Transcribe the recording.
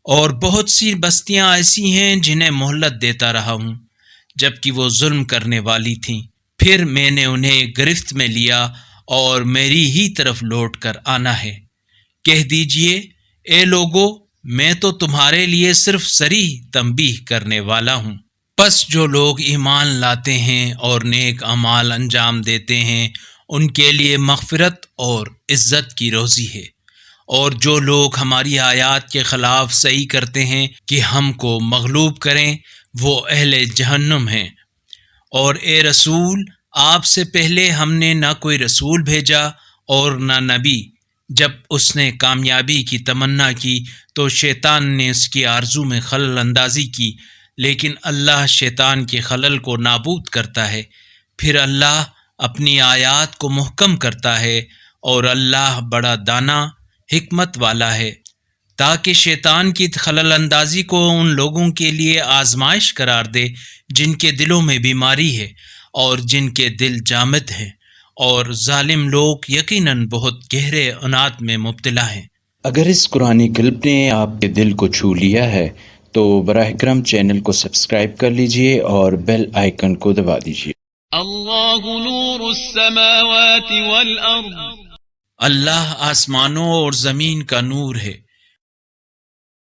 اور بہت سی بستیاں ایسی ہیں جنہیں مہلت دیتا رہا ہوں جبکہ وہ ظلم کرنے والی تھیں، پھر میں نے انہیں گرفت میں لیا اور میری ہی طرف لوٹ کر آنا ہے۔ کہہ دیجئے اے لوگو، میں تو تمہارے لیے صرف صریح تنبیہ کرنے والا ہوں۔ پس جو لوگ ایمان لاتے ہیں اور نیک اعمال انجام دیتے ہیں ان کے لیے مغفرت اور عزت کی روزی ہے، اور جو لوگ ہماری آیات کے خلاف صحیح کرتے ہیں کہ ہم کو مغلوب کریں وہ اہل جہنم ہیں۔ اور اے رسول، آپ سے پہلے ہم نے نہ کوئی رسول بھیجا اور نہ نبی۔ جب اس نے کامیابی کی تمنا کی تو شیطان نے اس کی آرزو میں خلل اندازی کی، لیکن اللہ شیطان کے خلل کو نابود کرتا ہے۔ پھر اللہ اپنی آیات کو محکم کرتا ہے، اور اللہ بڑا دانا حکمت والا ہے، تاکہ شیطان کی خلل اندازی کو ان لوگوں کے لیے آزمائش قرار دے جن کے دلوں میں بیماری ہے اور جن کے دل جامد ہیں، اور ظالم لوگ یقیناً بہت گہرے عناد میں مبتلا ہیں۔ اگر اس قرآنی کلپ نے آپ کے دل کو چھو لیا ہے تو براہ کرم چینل کو سبسکرائب کر لیجئے اور بیل آئیکن کو دبا دیجئے۔ اللہ نور السماوات والارض، اللہ آسمانوں اور زمین کا نور ہے۔